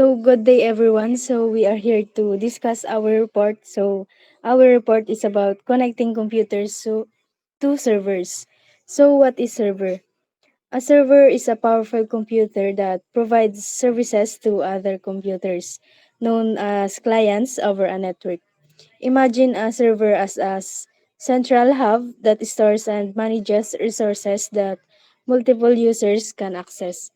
So good day everyone. So we are here to discuss our report. So our report is about connecting computers to servers. So what is server? A server is a powerful computer that provides services to other computers, known as clients over a network. Imagine a server as central hub that stores and manages resources that multiple users can access.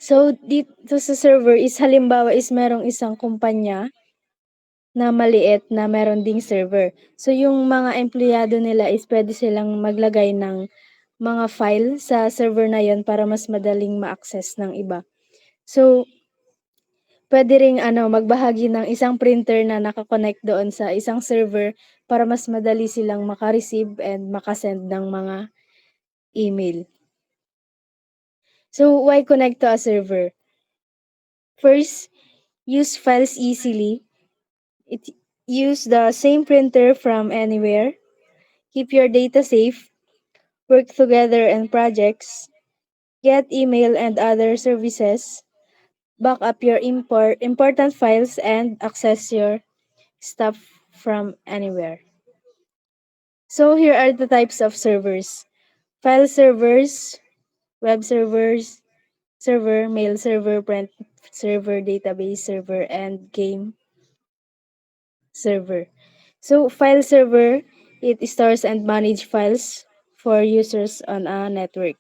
So, dito sa server is halimbawa is merong isang kumpanya na maliit na meron ding server. So, yung mga empleyado nila is pwede silang maglagay ng mga file sa server na yon para mas madaling ma-access ng iba. So, pwede ring magbahagi ng isang printer na nakakonect doon sa isang server para mas madali silang maka-receive and makasend ng mga email. So, why connect to a server? First, use files easily. It use the same printer from anywhere. Keep your data safe. Work together in projects. Get email and other services. Back up your important files and access your stuff from anywhere. So here are the types of servers. File servers, web server, mail server, print server, database server, and game server. So file server, it stores and manage files for users on a network.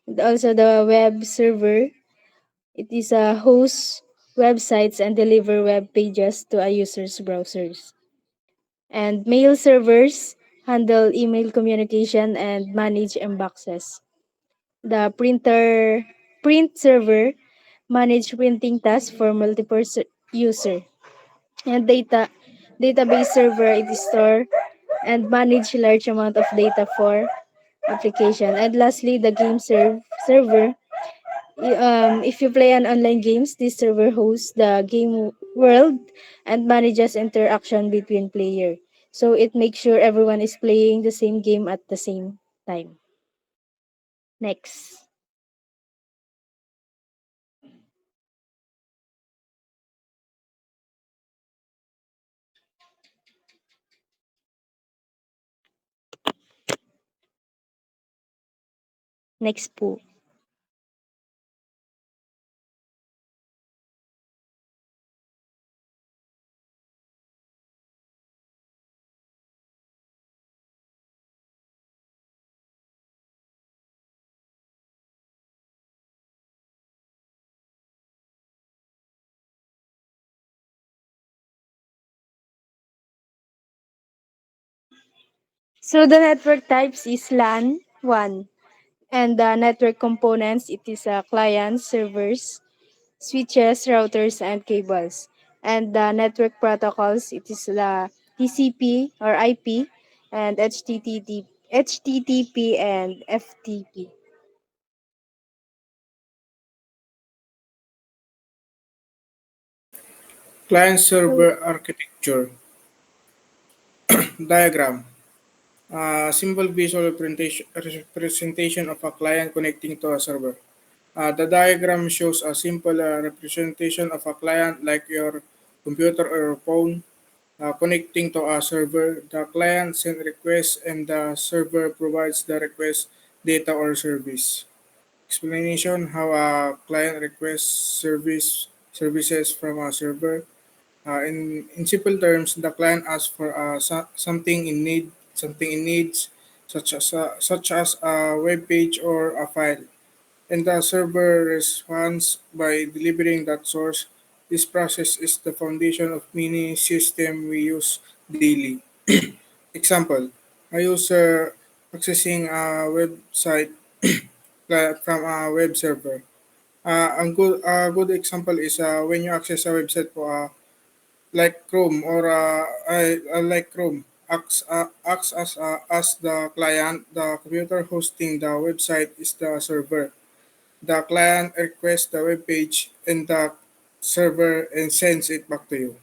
And also the web server, it is a host websites and deliver web pages to a user's browsers. And mail servers handle email communication and manage inboxes. The print server manage printing tasks for multiple user. And database server, it store and manage large amount of data for application. And lastly, the server. If you play an online games, this server hosts the game world and manages interaction between player. So it makes sure everyone is playing the same game at the same time. Next. Next po. So the network types is LAN 1. And the network components, it is clients, servers, switches, routers, and cables. And the network protocols, it is the TCP or IP and HTTP and FTP. So, Client-server architecture diagram. A simple visual representation of a client connecting to a server. The diagram shows a simple representation of a client like your computer or phone connecting to a server. The client sends requests and the server provides the request data or service. Explanation how a client requests services from a server. In simple terms, the client asks for something in needs, such as a web page or a file, and the server responds by delivering that source. This process is the foundation of many systems we use daily. Example: a user accessing a website from a web server. A good example is when you access a website for like Chrome or like Chrome acts as the client. The computer hosting the website is the server. The client requests the web page and the server and sends it back to you.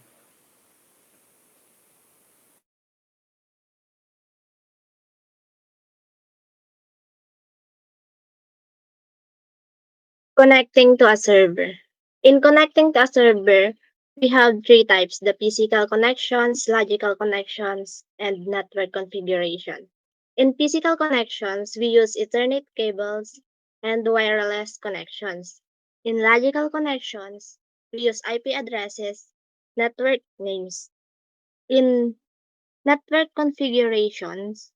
Connecting to a server. In connecting to a server, we have three types: the physical connections, logical connections, and network configuration. In physical connections, we use Ethernet cables and wireless connections. In logical connections, we use IP addresses, network names. In network configurations,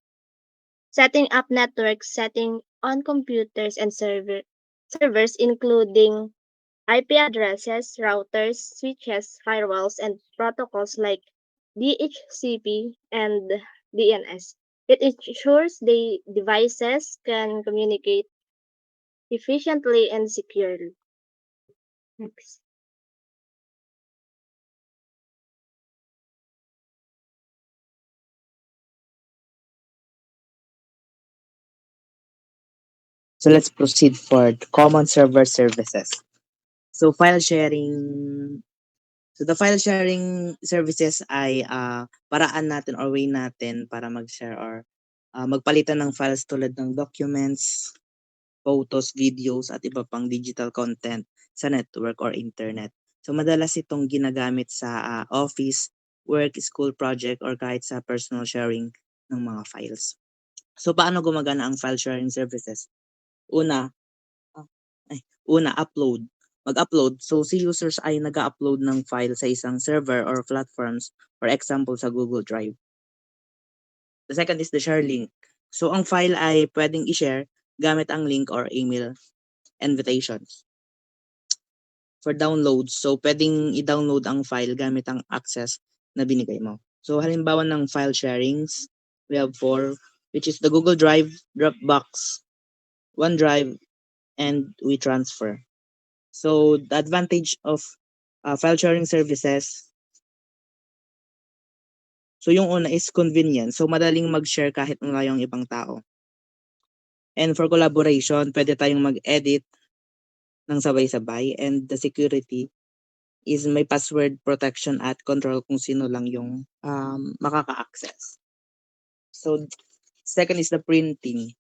setting up network setting on computers and servers including IP addresses, routers, switches, firewalls, and protocols like DHCP and DNS. It ensures the devices can communicate efficiently and securely. Next. So let's proceed for the common server services. So file sharing. So the file sharing services ay paraan natin or way natin para mag-share or magpalitan ng files tulad ng documents, photos, videos at iba pang digital content sa network or internet. So madalas itong ginagamit sa office, work, school project or kahit sa personal sharing ng mga files. So paano gumagana ang file sharing services? Una, ah, upload. Mag-upload. So si users ay nag-upload ng file sa isang server or platforms, for example sa Google Drive. The second is the share link. So ang file ay pwedeng i-share gamit ang link or email invitations. For download, so pwedeng i-download ang file gamit ang access na binigay mo. So halimbawa ng file sharings, we have four, which is the Google Drive, Dropbox, OneDrive, and WeTransfer. So the advantage of file sharing services, so yung una is convenience. So madaling mag-share kahit malayo ang ibang tao. And for collaboration, pwede tayong mag-edit ng sabay-sabay. And the security is may password protection at control kung sino lang yung makaka-access. So second is the printing.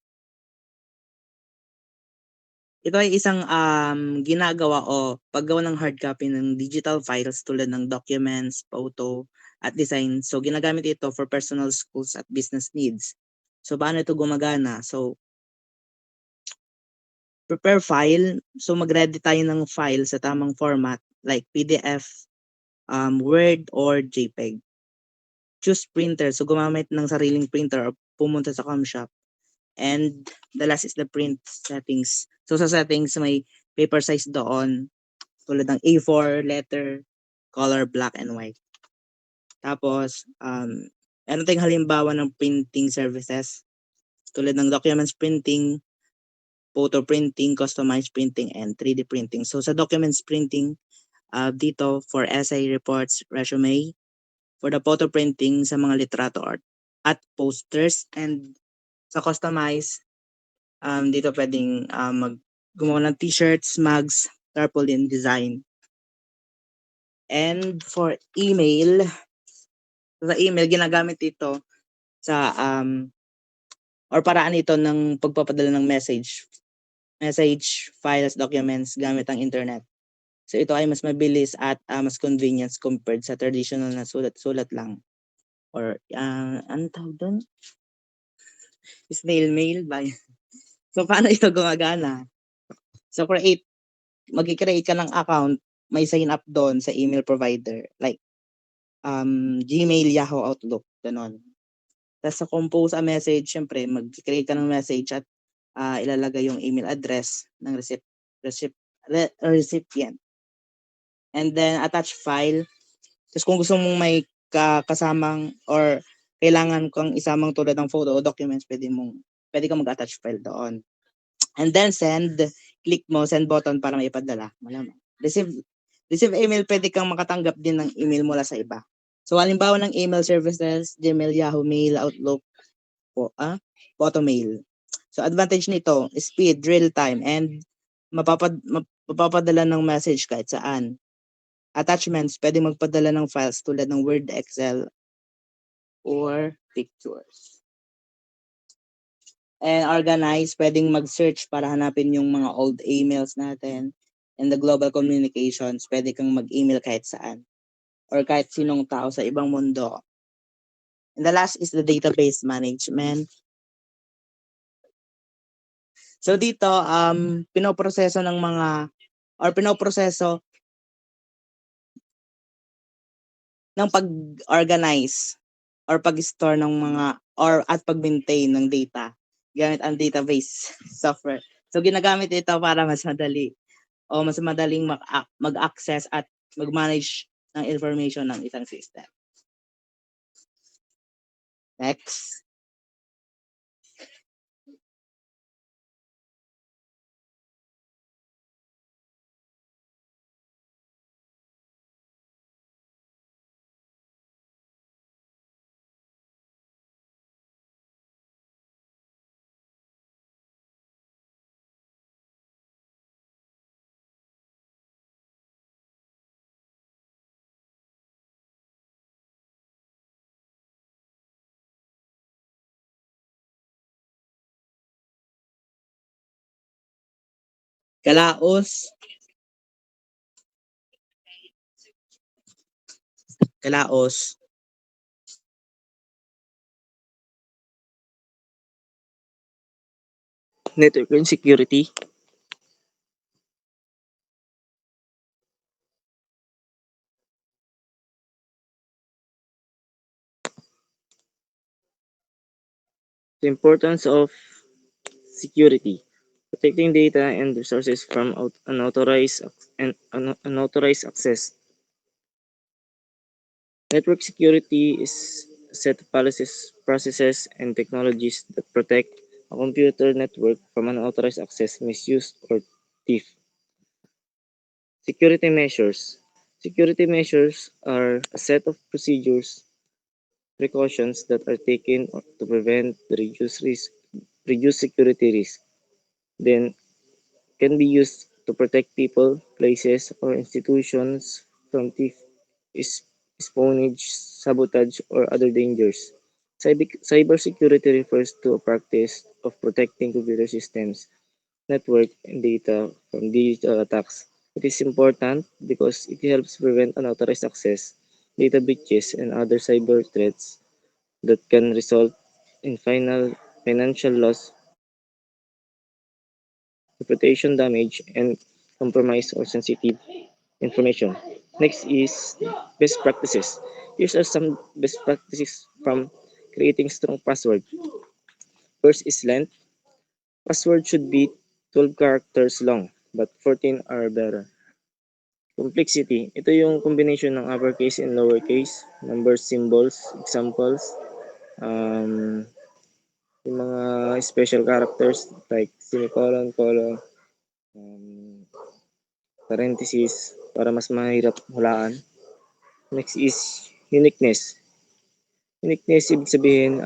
Ito ay isang ginagawa o paggawa ng hard copy ng digital files tulad ng documents, photo, at design. So ginagamit ito for personal, schools at business needs. So paano ito gumagana? So prepare file. So mag-ready tayo ng file sa tamang format like PDF, Word, or JPEG. Choose printer. So gumamit ng sariling printer or pumunta sa ComShop. And the last is the print settings. So sa settings may paper size doon tulad ng A4, letter, color, black and white. Tapos, ano tayong halimbawa ng printing services tulad ng documents printing, photo printing, customized printing, and 3D printing. So sa documents printing, dito for essay, reports, resume, for the photo printing sa mga litrato art at posters, and sa customized, dito pwedeng gumawa ng t-shirts, mugs, tarpaulin design. And for email, sa email ginagamit ito sa or paraan ito ng pagpapadala ng message, files, documents gamit ang internet. So ito ay mas mabilis at mas convenience compared sa traditional na sulat-sulat lang or ano tawag doon? Snail mail ba? So paano ito gumagana? So mag-create ka ng account, may sign up doon sa email provider like Gmail, Yahoo, Outlook, ganon. Tapos sa compose a message, syempre mag-create ka ng message at ilalagay yung email address ng recipient. And then attach file. Tapos kung gusto mong may kasamang or kailangan kang isamang tulad ng photo o documents, pwede kang mag-attach file doon. And then send, click mo send button para maipadala. Malamang. Receive email, pwede kang makatanggap din ng email mula sa iba. So halimbawa ng email services, Gmail, Yahoo Mail, Outlook, Photo Mail. So advantage nito, speed, real time, and mapapadala ng message kahit saan. Attachments, pwede magpadala ng files tulad ng Word, Excel, or pictures. And organize, pwedeng mag-search para hanapin yung mga old emails natin. In the global communications, pwede kang mag-email kahit saan or kahit sinong tao sa ibang mundo. And the last is the database management. So dito, pinoproseso ng mga or pinoproseso ng pag-organize or pag-store ng mga or at pag-maintain ng data gamit ang database software. So ginagamit ito para mas madali o mas madaling mag-access at mag-manage ng information ng isang system. Next. Kalaos. Kalaos. Network insecurity, the importance of security, protecting data and resources from unauthorized access. Network security is a set of policies, processes, and technologies that protect a computer network from unauthorized access, misuse, or theft. Security measures. Security measures are a set of procedures, precautions that are taken to prevent the reduce security risk. Then can be used to protect people, places, or institutions from thief, espionage, sabotage, or other dangers. Cybersecurity refers to a practice of protecting computer systems, network, and data from digital attacks. It is important because it helps prevent unauthorized access, data breaches, and other cyber threats that can result in financial loss, reputation damage, and compromise or sensitive information. Next is best practices. Here are some best practices from creating strong password. First is length. Password should be 12 characters long, but 14 are better. Complexity. Ito yung combination ng uppercase and lowercase, numbers, symbols, examples, um, yung mga special characters like semicolon, colon, um, parenthesis, para mas mahirap hulaan. Next is uniqueness. Uniqueness, ibig sabihin,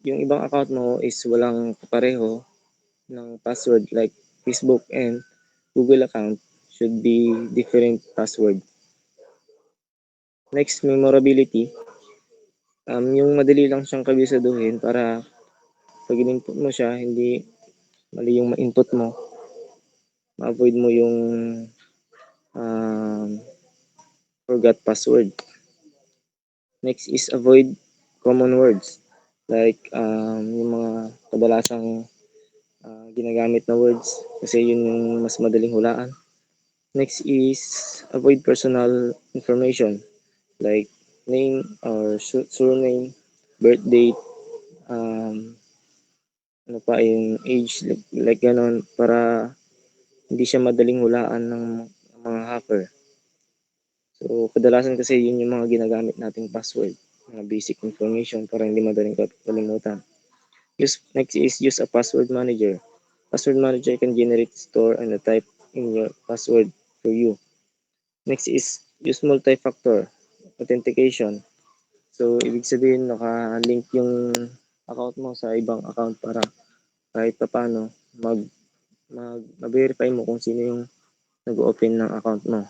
yung ibang account mo is walang kapareho ng password like Facebook and Google account should be different password. Next, memorability. Yung madali lang siyang kabisaduhin para pag in-input mo siya, hindi mali yung ma-input mo. Ma-avoid mo yung um, forgot password. Next is avoid common words like yung mga kadalasang ginagamit na words kasi yun yung mas madaling hulaan. Next is avoid personal information like name or surname, birth date, ano pa yung age like ganon para hindi siya madaling hulaan ng mga hacker. So kadalasan kasi yun yung mga ginagamit nating password, mga basic information para hindi madaling kalimutan. Next is use a password manager. Password manager can generate, store, and type in your password for you. Next is use multi-factor authentication. So, ibig sabihin naka-link yung account mo sa ibang account para kahit paano ma-verify mo kung sino yung nag-open ng account mo.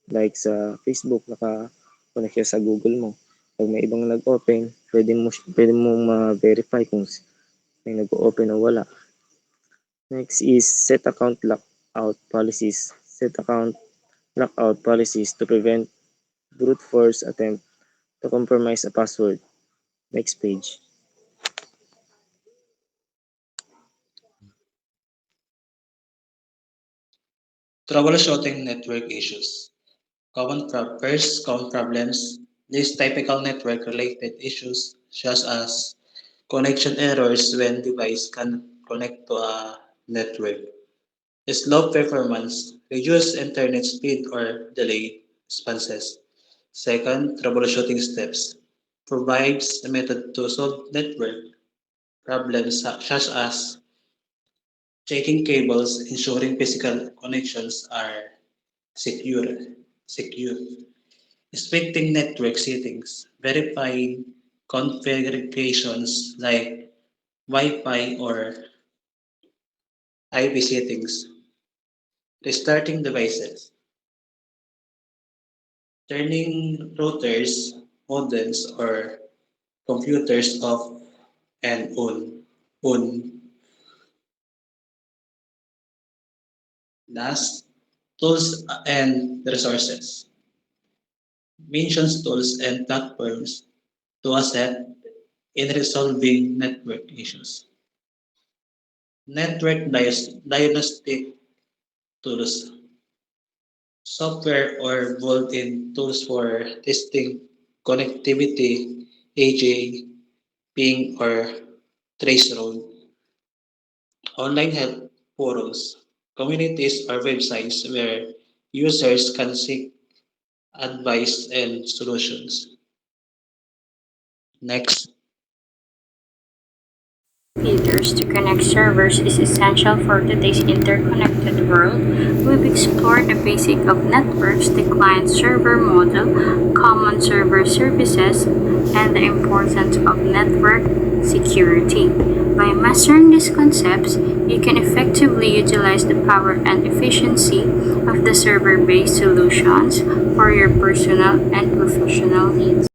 Like sa Facebook, naka-connect siya sa Google mo. Pag may ibang nag-open, pwede mo ma-verify kung may nag-open o wala. Next is set account lock. lockout policies, set account lockout policies to prevent brute force attempt to compromise a password. Next page. Troubleshooting network issues. Common problems. These typical network-related issues, such as connection errors when device can connect to a network, slow performance, reduced internet speed or delayed responses. Second, troubleshooting steps. Provides a method to solve network problems such as checking cables, ensuring physical connections are secure, secure. Inspecting network settings, verifying configurations like Wi-Fi or IP settings, restarting devices, turning routers, modems, or computers off and on. Last, tools and resources. Mentions tools and platforms to assist in resolving network issues. Network diagnostic tools, software or built-in tools for testing connectivity, AJ, ping, or traceroute, online help forums, communities or websites where users can seek advice and solutions. Next. Computers to connect servers is essential for today's interconnected world. We've explored the basic of networks, the client-server model, common server services, and the importance of network security. By mastering these concepts, you can effectively utilize the power and efficiency of the server-based solutions for your personal and professional needs.